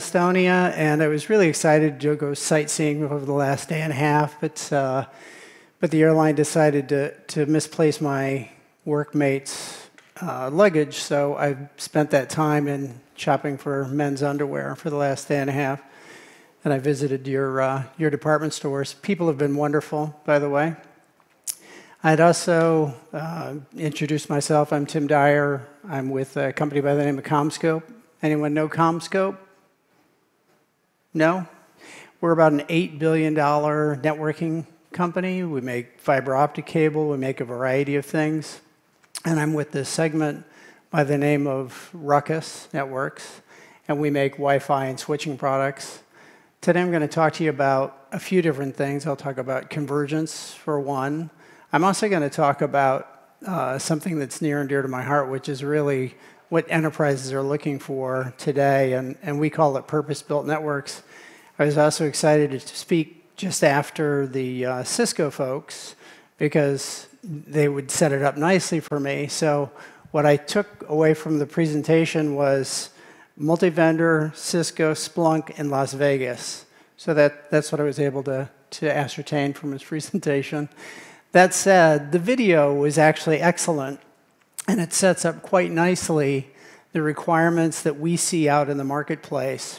Estonia, and I was really excited to go sightseeing over the last day and a half, but the airline decided to misplace my workmates' luggage, so I spent that time in shopping for men's underwear for the last day and a half. And I visited your department stores. People have been wonderful, by the way. I'd also introduced myself. I'm Tim Dyer. I'm with a company by the name of CommScope. Anyone know CommScope? No? We're about an $8 billion networking company. We make fiber optic cable. We make a variety of things. And I'm with this segment by the name of RUCKUS Networks. And we make Wi-Fi and switching products. Today I'm going to talk to you about a few different things. I'll talk about convergence for one. I'm also going to talk about something that's near and dear to my heart, which is really what enterprises are looking for today, and we call it purpose-built networks. I was also excited to speak just after the Cisco folks because they would set it up nicely for me. So what I took away from the presentation was multi-vendor, Cisco, Splunk, in Las Vegas. So that's what I was able to ascertain from his presentation. That said, the video was actually excellent, and it sets up quite nicely the requirements that we see out in the marketplace.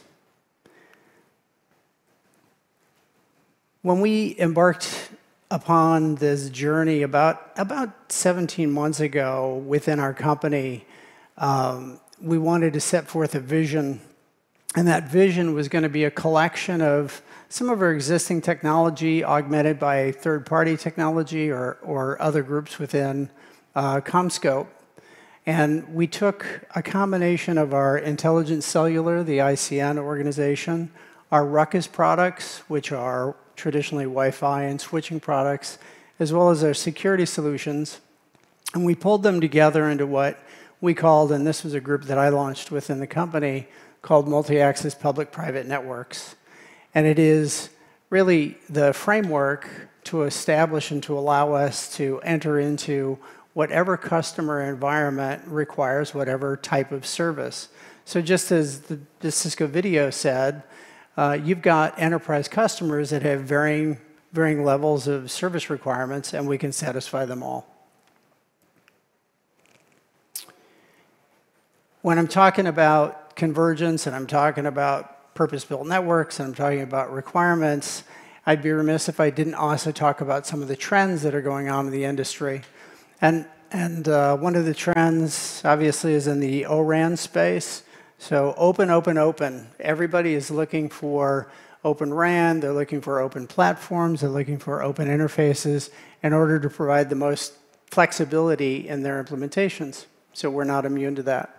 When we embarked upon this journey about 17 months ago within our company, we wanted to set forth a vision, and that vision was going to be a collection of some of our existing technology augmented by third-party technology or other groups within CommScope. And we took a combination of our intelligent cellular, the ICN organization, our RUCKUS products, which are traditionally Wi-Fi and switching products, as well as our security solutions, and we pulled them together into what we called, and this was a group that I launched within the company, called Multi-Access Public-Private Networks. And it is really the framework to establish and to allow us to enter into whatever customer environment requires whatever type of service. So just as the Cisco video said, you've got enterprise customers that have varying levels of service requirements, and we can satisfy them all. When I'm talking about convergence and I'm talking about purpose-built networks and I'm talking about requirements, I'd be remiss if I didn't also talk about some of the trends that are going on in the industry. And one of the trends, obviously, is in the O-RAN space. So open, open, open. Everybody is looking for open RAN. They're looking for open platforms. They're looking for open interfaces in order to provide the most flexibility in their implementations. So we're not immune to that.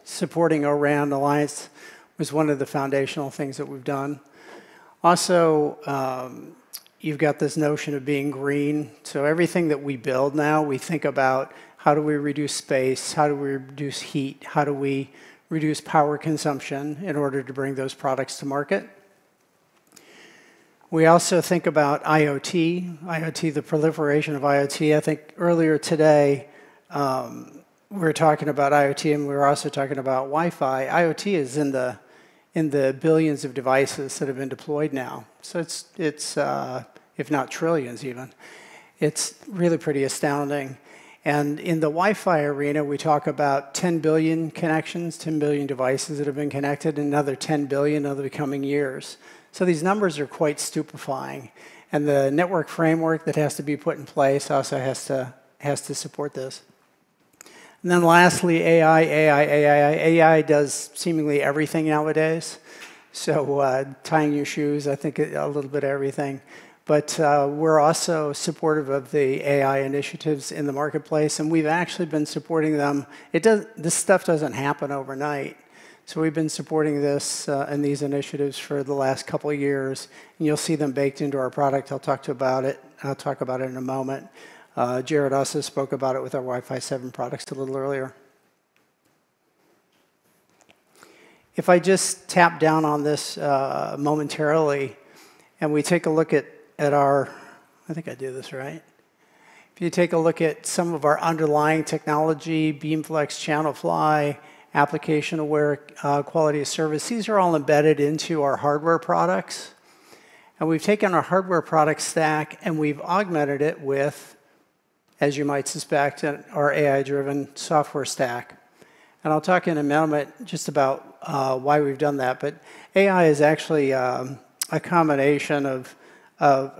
Supporting O-RAN Alliance was one of the foundational things that we've done. Also, you've got this notion of being green. So everything that we build now, we think about how do we reduce space, how do we reduce heat, how do we reduce power consumption in order to bring those products to market. We also think about IoT, the proliferation of IoT. I think earlier today, we were talking about IoT, and we were also talking about Wi-Fi. IoT is in the billions of devices that have been deployed now. So it's if not trillions even. It's really pretty astounding. And in the Wi-Fi arena, we talk about 10 billion connections, 10 billion devices that have been connected, and another 10 billion over the coming years. So these numbers are quite stupefying. And the network framework that has to be put in place also has to support this. And then lastly, AI does seemingly everything nowadays. So tying your shoes, I think a little bit of everything. But we're also supportive of the AI initiatives in the marketplace, and we've actually been supporting them. This stuff doesn't happen overnight. So we've been supporting this and these initiatives for the last couple of years, and you'll see them baked into our product. I'll talk about it in a moment. Jared also spoke about it with our Wi-Fi 7 products a little earlier. If I just tap down on this momentarily, and we take a look at our, I think I do this right. If you take a look at some of our underlying technology, beamflex, channel fly, application-aware quality of service. These are all embedded into our hardware products. And we've taken our hardware product stack and we've augmented it with, as you might suspect, our AI-driven software stack. And I'll talk in a moment just about why we've done that. But AI is actually a combination of,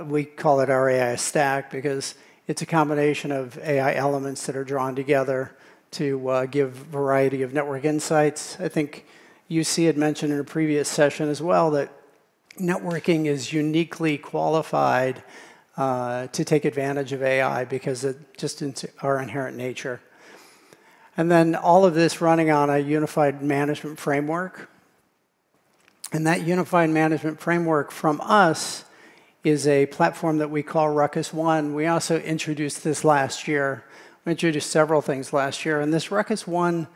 we call it our AI stack because it's a combination of AI elements that are drawn together to give a variety of network insights. I think UC had mentioned in a previous session as well that networking is uniquely qualified to take advantage of AI because of just our inherent nature. And then all of this running on a unified management framework. And that unified management framework from us is a platform that we call RUCKUS One. We also introduced this last year. We introduced several things last year. And this RUCKUS One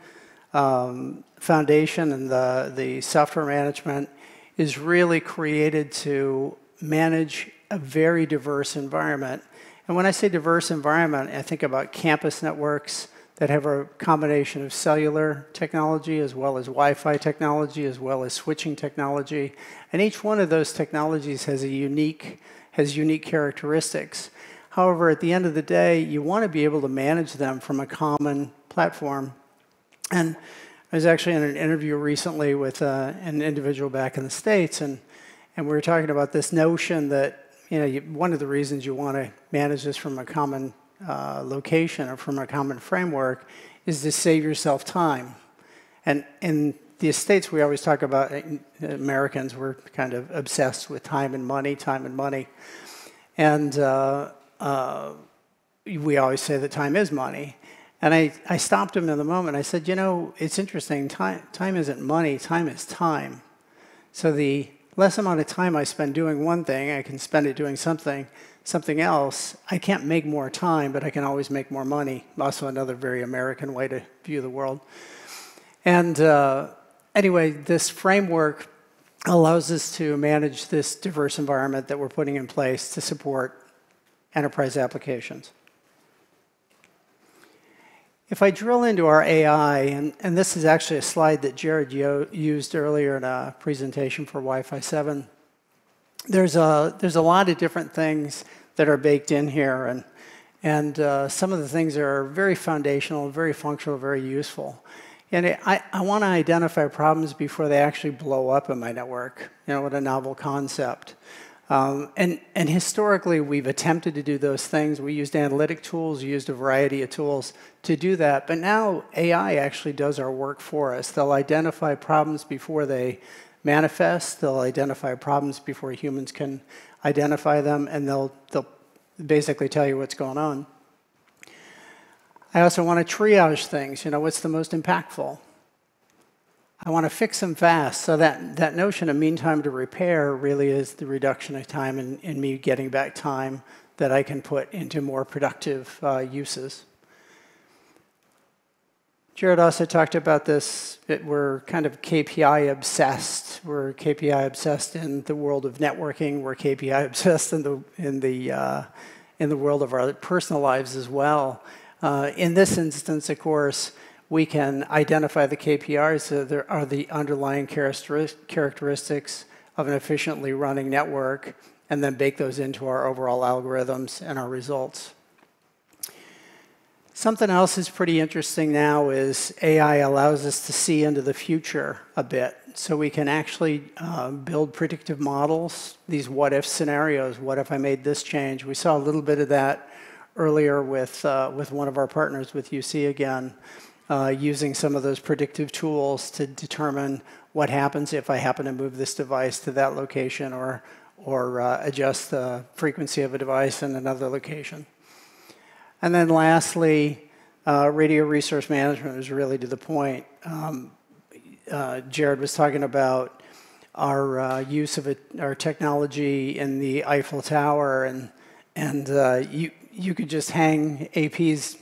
foundation and the software management is really created to manage a very diverse environment. And when I say diverse environment, I think about campus networks that have a combination of cellular technology as well as Wi-Fi technology as well as switching technology. And each one of those technologies has unique characteristics. However, at the end of the day, you want to be able to manage them from a common platform. And I was actually in an interview recently with an individual back in the States, and we were talking about this notion that one of the reasons you want to manage this from a common location or from a common framework is to save yourself time. And in the States, we always talk about, Americans, we're kind of obsessed with time and money. And we always say that time is money. And I stopped him in the moment. I said, it's interesting. Time isn't money. Time is time. So the less amount of time I spend doing one thing, I can spend it doing something else. I can't make more time, but I can always make more money. Also another very American way to view the world. And anyway, this framework allows us to manage this diverse environment that we're putting in place to support enterprise applications. If I drill into our AI, and this is actually a slide that Jared used earlier in a presentation for Wi-Fi 7, there's a lot of different things that are baked in here, and some of the things are very foundational, very functional, very useful. And I want to identify problems before they actually blow up in my network, with a novel concept. And historically, we've attempted to do those things. We used analytic tools, used a variety of tools to do that. But now AI actually does our work for us. They'll identify problems before they manifest. They'll identify problems before humans can identify them, and they'll basically tell you what's going on. I also want to triage things. What's the most impactful? I want to fix them fast. So that notion of mean time to repair really is the reduction of time in me getting back time that I can put into more productive uses. Jared also talked about this, that we're kind of KPI obsessed. We're KPI obsessed in the world of networking. We're KPI obsessed in the world of our personal lives as well. In this instance, of course, we can identify the KPIs that are the underlying characteristics of an efficiently running network, and then bake those into our overall algorithms and our results. Something else that's pretty interesting now is AI allows us to see into the future a bit. So we can actually build predictive models, these what-if scenarios. What if I made this change? We saw a little bit of that earlier with one of our partners, with UC again, using some of those predictive tools to determine what happens if I happen to move this device to that location or adjust the frequency of a device in another location. And then lastly, radio resource management is really to the point. Jared was talking about our use of our technology in the Eiffel Tower, and you could just hang APs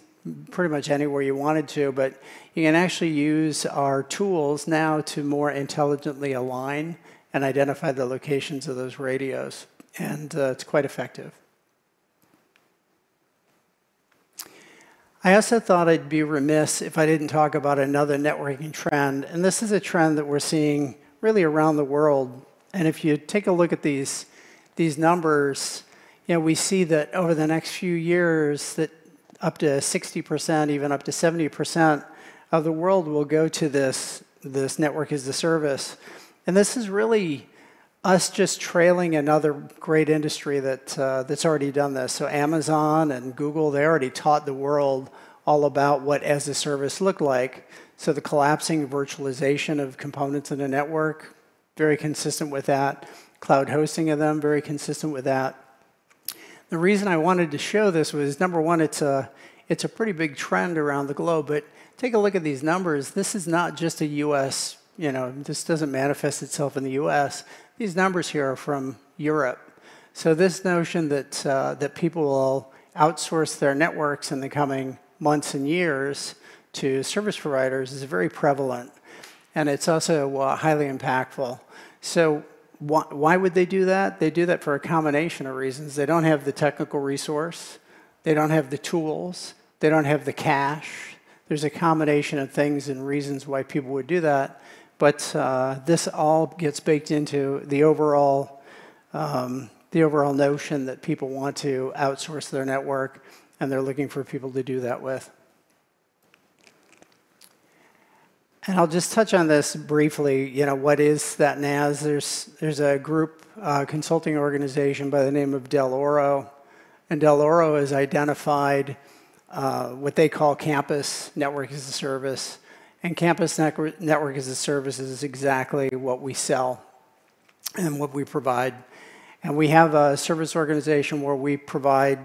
pretty much anywhere you wanted to, but you can actually use our tools now to more intelligently align and identify the locations of those radios, and it's quite effective. I also thought I'd be remiss if I didn't talk about another networking trend, and this is a trend that we're seeing really around the world. And if you take a look at these numbers, we see that over the next few years that up to 60%, even up to 70% of the world will go to this network as a service. And this is really us just trailing another great industry that's already done this. So Amazon and Google, they already taught the world all about what as a service looked like. So the collapsing virtualization of components in a network, very consistent with that. Cloud hosting of them, very consistent with that. The reason I wanted to show this was, number one, it's a pretty big trend around the globe, but take a look at these numbers. This is not just a US, this doesn't manifest itself in the US. These numbers here are from Europe. So this notion that people will outsource their networks in the coming months and years to service providers is very prevalent. And it's also highly impactful. So why would they do that? They do that for a combination of reasons. They don't have the technical resource. They don't have the tools. They don't have the cash. There's a combination of things and reasons why people would do that. But this all gets baked into the overall notion that people want to outsource their network, and they're looking for people to do that with. And I'll just touch on this briefly. What is that NAS? There's a group consulting organization by the name of Del Oro, and Del Oro has identified what they call campus network as a service. And campus network as a service is exactly what we sell and what we provide. And we have a service organization where we provide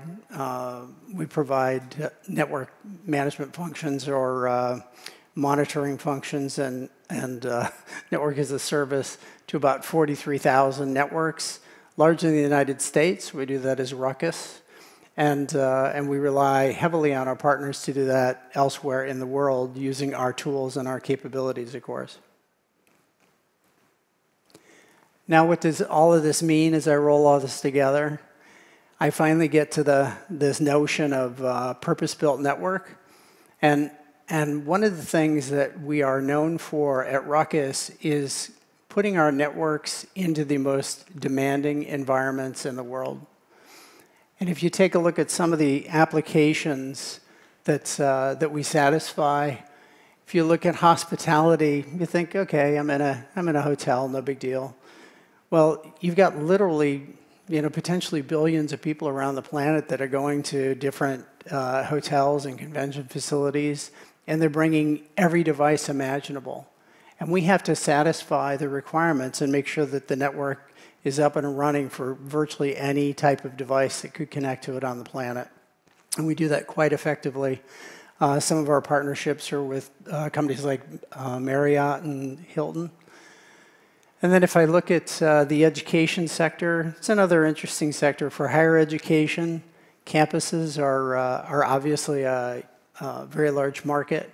network management functions or monitoring functions and network as a service to about 43,000 networks, largely in the United States. We do that as RUCKUS. And we rely heavily on our partners to do that elsewhere in the world using our tools and our capabilities, of course. Now, what does all of this mean as I roll all this together? I finally get to this notion of purpose-built network. And one of the things that we are known for at RUCKUS is putting our networks into the most demanding environments in the world. And if you take a look at some of the applications that we satisfy, if you look at hospitality, you think, okay, I'm in a hotel, no big deal. Well, you've got literally, potentially billions of people around the planet that are going to different hotels and convention facilities, and they're bringing every device imaginable. And we have to satisfy the requirements and make sure that the network is up and running for virtually any type of device that could connect to it on the planet. And we do that quite effectively. Some of our partnerships are with companies like Marriott and Hilton. And then if I look at the education sector, it's another interesting sector. For higher education, campuses are obviously a very large market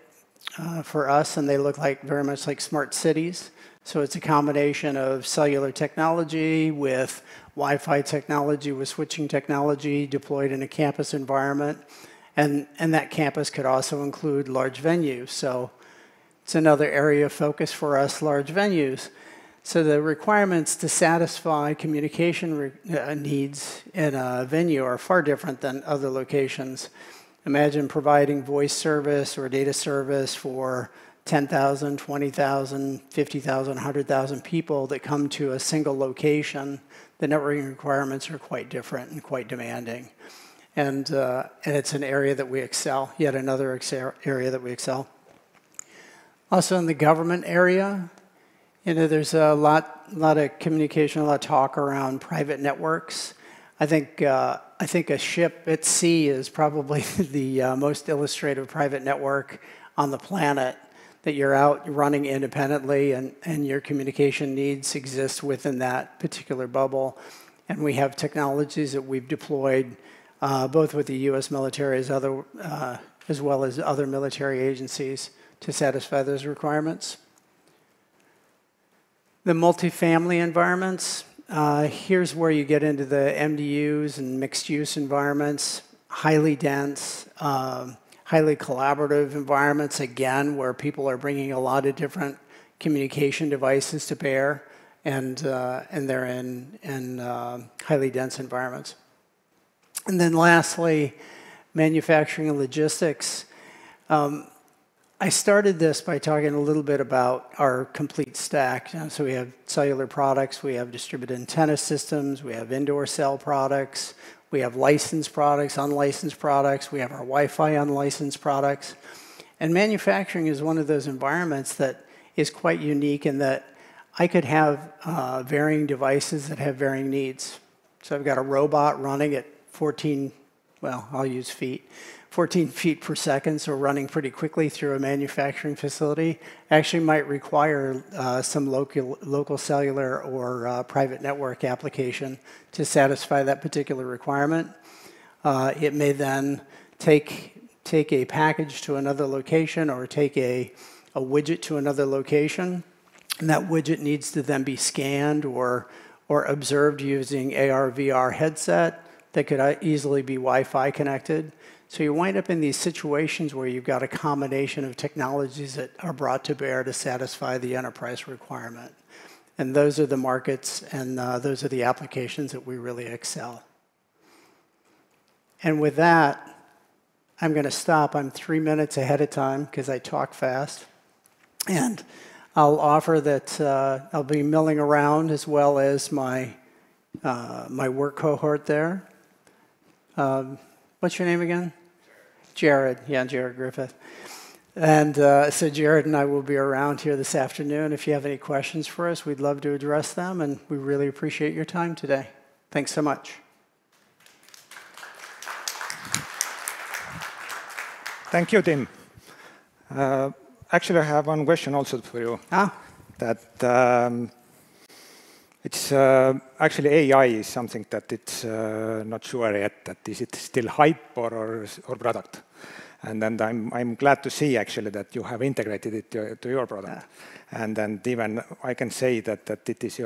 for us, and they look very much like smart cities. So it's a combination of cellular technology with Wi-Fi technology, with switching technology deployed in a campus environment. And that campus could also include large venues. So it's another area of focus for us, large venues. So the requirements to satisfy communication needs in a venue are far different than other locations. Imagine providing voice service or data service for 10,000, 20,000, 50,000, 100,000 people that come to a single location. The networking requirements are quite different and quite demanding. And it's an area that we excel, yet another area that we excel. Also in the government area, there's a lot of communication, a lot of talk around private networks. I think a ship at sea is probably the most illustrative private network on the planet, that you're out running independently and your communication needs exist within that particular bubble. And we have technologies that we've deployed both with the U.S. military as well as other military agencies to satisfy those requirements. The multifamily environments, here's where you get into the MDUs and mixed-use environments, highly dense, highly collaborative environments, again, where people are bringing a lot of different communication devices to bear, and they're in highly dense environments. And then lastly, manufacturing and logistics. I started this by talking a little bit about our complete stack. So we have cellular products, we have distributed antenna systems, we have indoor cell products, we have licensed products, unlicensed products, we have our Wi-Fi unlicensed products. And manufacturing is one of those environments that is quite unique in that I could have varying devices that have varying needs. So I've got a robot running at 14, well, I'll use feet, 14 feet per second, so running pretty quickly through a manufacturing facility, actually might require some local cellular or private network application to satisfy that particular requirement. It may then take a package to another location or take a widget to another location, and that widget needs to then be scanned or observed using AR/VR headset that could easily be Wi-Fi connected. So you wind up in these situations where you've got a combination of technologies that are brought to bear to satisfy the enterprise requirement. And those are the markets and those are the applications that we really excel. And with that, I'm going to stop. I'm 3 minutes ahead of time because I talk fast. And I'll offer that I'll be milling around as well as my work cohort there. What's your name again? Jared. Yeah, Jared Griffith. And so Jared and I will be around here this afternoon. If you have any questions for us, we'd love to address them, and we really appreciate your time today. Thanks so much. Thank you, Tim. Actually, I have one question also for you. That it's actually AI is something that it's not sure yet. That is it still hype or product? And then I'm glad to see actually that you have integrated it to your product. And then even I can say that it is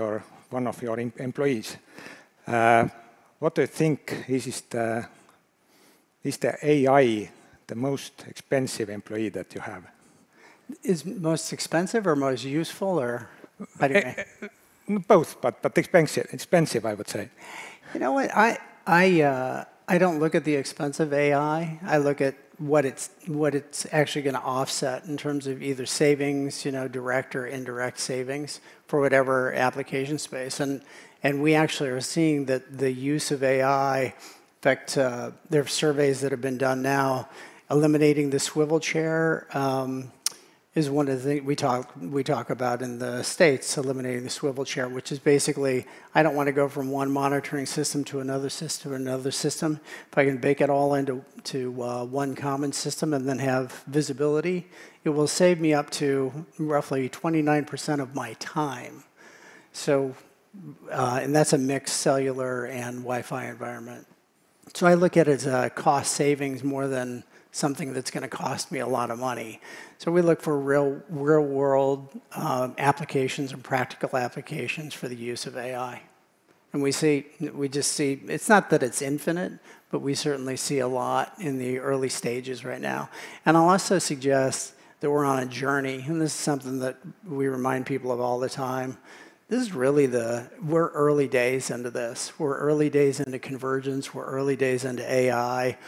one of your employees. What do you think is the AI the most expensive employee that you have? Is most expensive or most useful, or how do you mean? Both, but expensive, I would say. You know what? I don't look at the expense of AI. I look at what it's actually going to offset in terms of either savings, direct or indirect savings for whatever application space. And we actually are seeing that the use of AI. In fact, there are surveys that have been done now. Eliminating the swivel chair is one of the things we talk about in the States, eliminating the swivel chair, which is basically, I don't want to go from one monitoring system to another system. If I can bake it all into one common system and then have visibility, it will save me up to roughly 29% of my time. So, and that's a mixed cellular and Wi-Fi environment. So I look at it as a cost savings more than something that's going to cost me a lot of money. So we look for real world applications and practical applications for the use of AI. And we just see, it's not that it's infinite, but we certainly see a lot in the early stages right now. And I'll also suggest that we're on a journey, and this is something that we remind people of all the time. This is really we're early days into this. We're early days into convergence. We're early days into AI.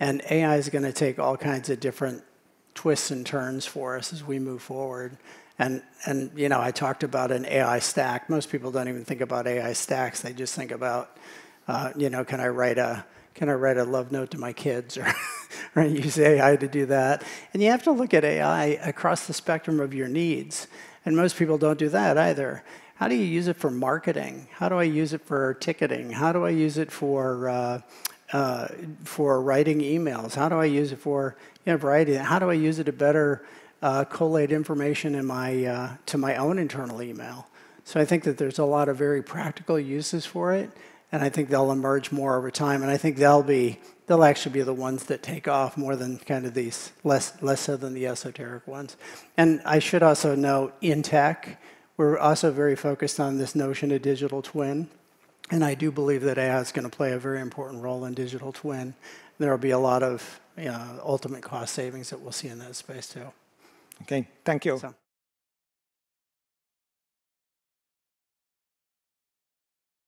And AI is going to take all kinds of different twists and turns for us as we move forward. And I talked about an AI stack. Most people don't even think about AI stacks. They just think about, can I write a love note to my kids or use AI to do that? And you have to look at AI across the spectrum of your needs. And most people don't do that either. How do you use it for marketing? How do I use it for ticketing? How do I use it for writing emails? How do I use it for variety? How do I use it to better collate information in to my own internal email? So I think that there's a lot of very practical uses for it, and I think they'll emerge more over time. And I think they'll actually be the ones that take off more than kind of these less so than the esoteric ones. And I should also note, in tech, we're also very focused on this notion of digital twin. And I do believe that AI is going to play a very important role in digital twin. There will be a lot of ultimate cost savings that we'll see in that space too. Okay, thank you. So.